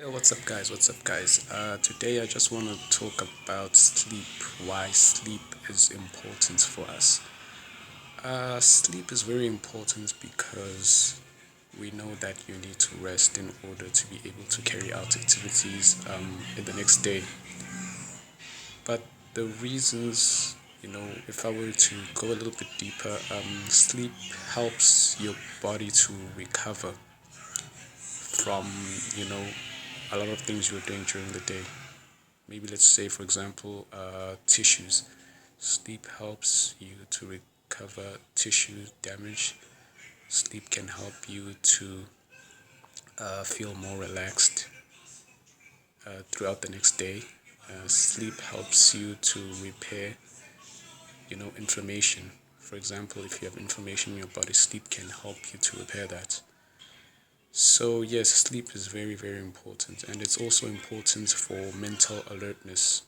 Hey, what's up, guys? What's up, guys? Today I just want to talk about sleep, why sleep is important for us. Sleep is very important because we know that you need to rest in order to be able to carry out activities in the next day. But the reasons, if I were to go a little bit deeper, sleep helps your body to recover from, you know, a lot of things you're doing during the day. Maybe let's say, for example, tissues. Sleep helps you to recover tissue damage. Sleep can help you to feel more relaxed throughout the next day. Sleep helps you to repair, inflammation. For example, if you have inflammation in your body, sleep can help you to repair that. So, yes, sleep is very, very important, and it's also important for mental alertness.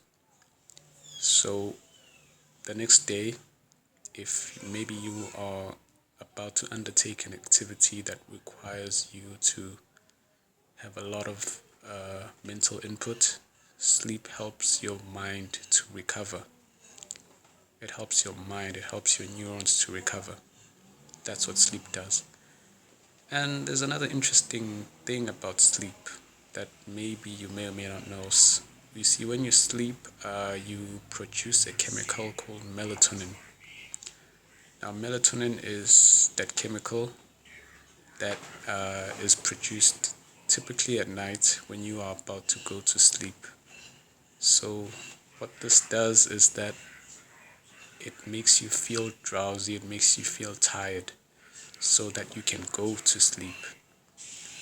So, the next day, if maybe you are about to undertake an activity that requires you to have a lot of mental input, sleep helps your mind to recover. It helps your mind, it helps your neurons to recover. That's what sleep does. And there's another interesting thing about sleep that maybe you may or may not know. You see, when you sleep, you produce a chemical called melatonin. Now, melatonin is that chemical that is produced typically at night when you are about to go to sleep. So, what this does is that it makes you feel drowsy, it makes you feel tired so that you can go to sleep.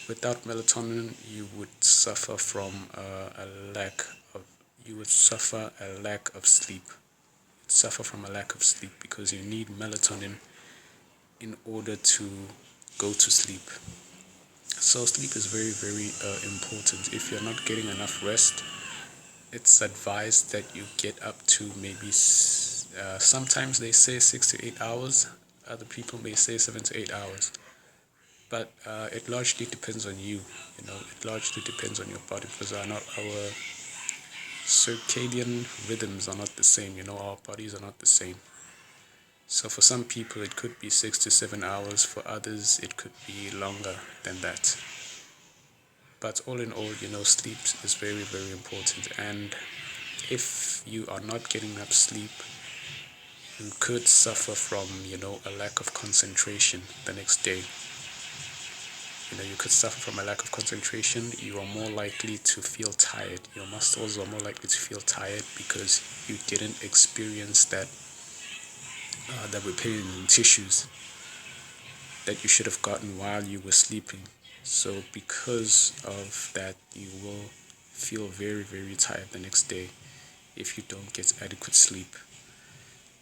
Without melatonin, you would suffer from a lack of you would suffer a lack of sleep. You'd suffer from a lack of sleep because you need melatonin in order to go to sleep. So sleep is very, very important. If you're not getting enough rest, it's advised that you get up to maybe, sometimes they say 6 to 8 hours. Other people may say 7 to 8 hours. But it largely depends on you. It largely depends on your body because our circadian rhythms are not the same. Our bodies are not the same. So for some people, it could be 6 to 7 hours. For others, it could be longer than that. But all in all, sleep is very, very important. And if you are not getting enough sleep, you could suffer from, a lack of concentration the next day. You could suffer from a lack of concentration. You are more likely to feel tired. Your muscles are more likely to feel tired because you didn't experience that repair in tissues that you should have gotten while you were sleeping. So because of that, you will feel very, very tired the next day if you don't get adequate sleep.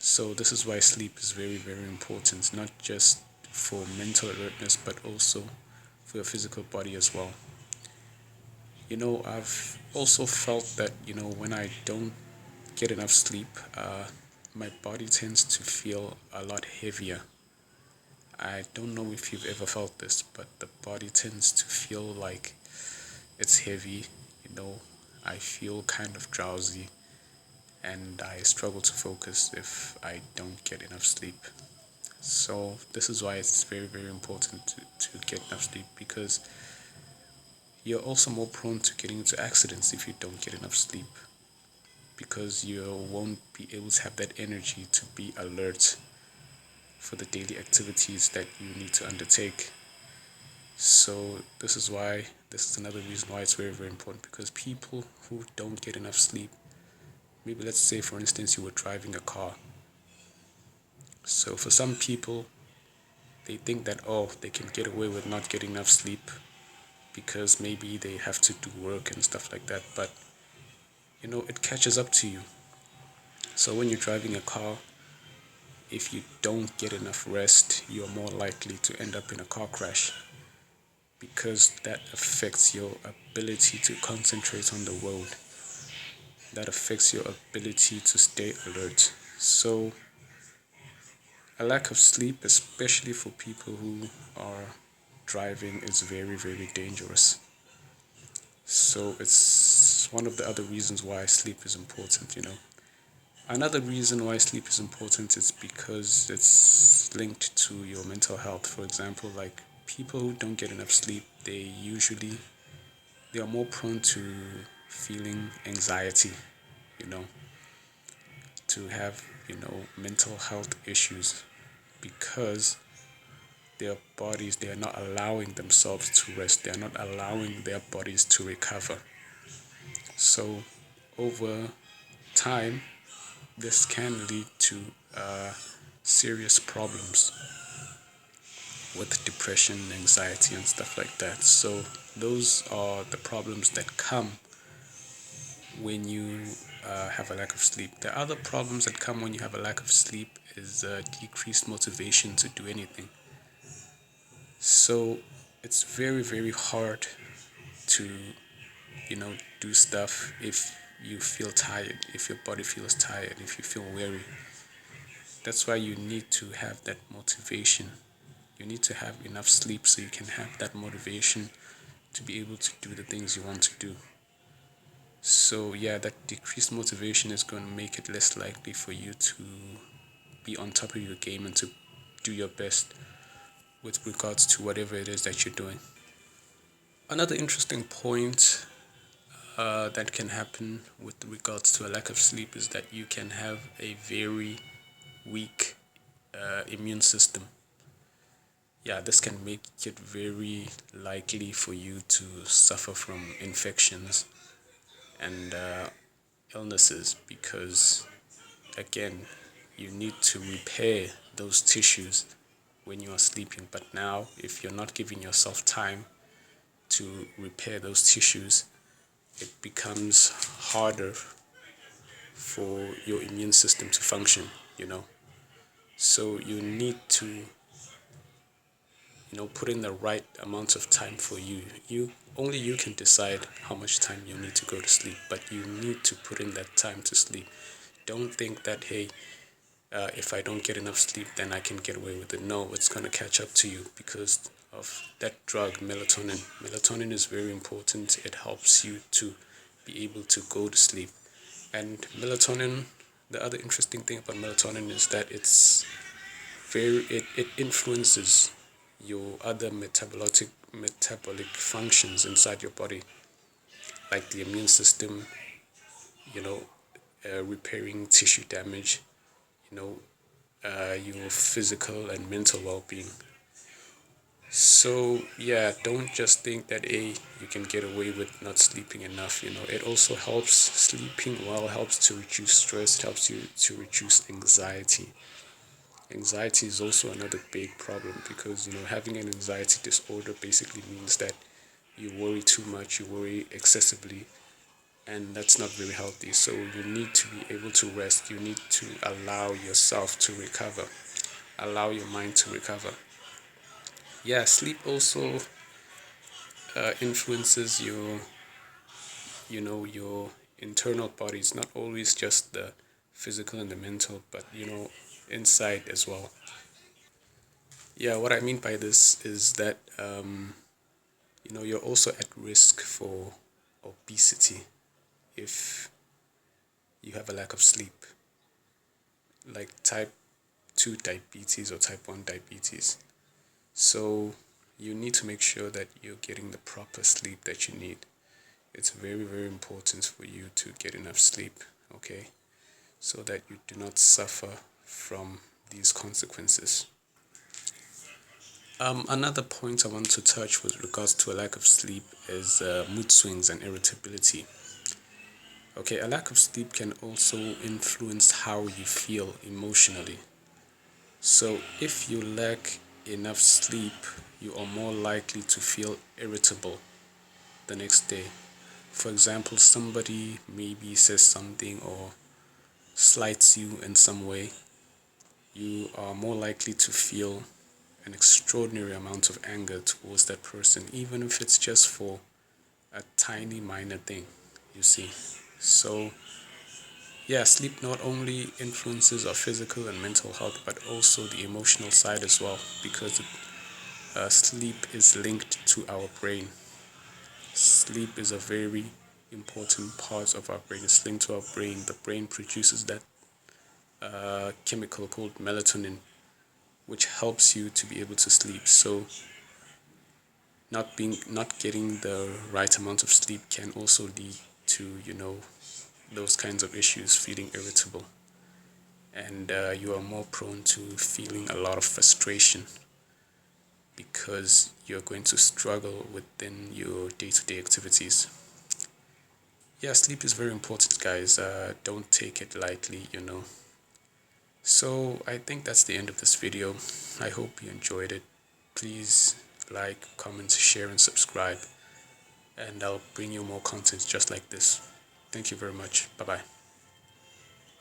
So this is why sleep is very, very important, not just for mental alertness, but also for your physical body as well. I've also felt that, when I don't get enough sleep, my body tends to feel a lot heavier. I don't know if you've ever felt this, but the body tends to feel like it's heavy. You know, I feel kind of drowsy and I struggle to focus if I don't get enough sleep. So, this is why it's very, very important to get enough sleep because you're also more prone to getting into accidents if you don't get enough sleep because you won't be able to have that energy to be alert for the daily activities that you need to undertake. So this is another reason why it's very, very important because people who don't get enough sleep, maybe let's say for instance you were driving a car. So for some people, they think that they can get away with not getting enough sleep because maybe they have to do work and stuff like that. But it catches up to you. So when you're driving a car, if you don't get enough rest, you're more likely to end up in a car crash because that affects your ability to concentrate on the road. That affects your ability to stay alert. So, a lack of sleep, especially for people who are driving, is very, very dangerous. So it's one of the other reasons why sleep is important. Another reason why sleep is important is because it's linked to your mental health. For example, like people who don't get enough sleep, they are more prone to feeling anxiety, you know, to have, mental health issues because they are not allowing themselves to rest. They are not allowing their bodies to recover. So over time, this can lead to serious problems with depression, anxiety, and stuff like that. So those are the problems that come when you have a lack of sleep. The other problems that come when you have a lack of sleep is decreased motivation to do anything. So it's very, very hard to, do stuff if you feel tired, if your body feels tired, if you feel weary. That's why you need to have that motivation. You need to have enough sleep so you can have that motivation to be able to do the things you want to do. So, yeah, that decreased motivation is going to make it less likely for you to be on top of your game and to do your best with regards to whatever it is that you're doing. Another interesting point that can happen with regards to a lack of sleep is that you can have a very weak immune system. Yeah, this can make it very likely for you to suffer from infections and illnesses because, again, you need to repair those tissues when you are sleeping. But now, if you're not giving yourself time to repair those tissues, it becomes harder for your immune system to function. So you need to, put in the right amount of time for you. You can decide how much time you need to go to sleep, but you need to put in that time to sleep. Don't think that, hey, if I don't get enough sleep, then I can get away with it. No, it's going to catch up to you because of that drug, melatonin. Melatonin is very important. It helps you to be able to go to sleep. And melatonin, the other interesting thing about melatonin is that it influences your other metabolic functions inside your body, like the immune system, you know, repairing tissue damage, you know, your physical and mental well-being. So yeah, don't just think that you can get away with not sleeping enough. It also helps. Sleeping well helps to reduce stress. It helps you to reduce anxiety. Anxiety is also another big problem because having an anxiety disorder basically means that you worry too much, you worry excessively, and that's not very healthy. So you need to be able to rest. You need to allow yourself to recover, allow your mind to recover. Yeah, sleep also influences your internal body. It's not always just the physical and the mental, but inside as well. Yeah, what I mean by this is that you're also at risk for obesity if you have a lack of sleep, like type 2 diabetes or type 1 diabetes. So you need to make sure that you're getting the proper sleep that you need. It's very, very important for you to get enough sleep, okay? So that you do not suffer from these consequences. Another point I want to touch with regards to a lack of sleep is mood swings and irritability. Okay, a lack of sleep can also influence how you feel emotionally. So, if you lack enough sleep, you are more likely to feel irritable the next day. For example, somebody maybe says something or slights you in some way, you are more likely to feel an extraordinary amount of anger towards that person, even if it's just for a tiny minor thing, you see. So, yeah, sleep not only influences our physical and mental health, but also the emotional side as well, because sleep is linked to our brain. Sleep is a very important part of our brain. It's linked to our brain. The brain produces that chemical called melatonin, which helps you to be able to sleep. So not getting the right amount of sleep can also lead to those kinds of issues, feeling irritable, and you are more prone to feeling a lot of frustration because you're going to struggle within your day-to-day activities. Yeah, sleep is very important, guys. Don't take it lightly. So I think that's the end of this video. I hope you enjoyed it. Please like, comment, share, and subscribe, and I'll bring you more content just like this. Thank you very much. Bye bye.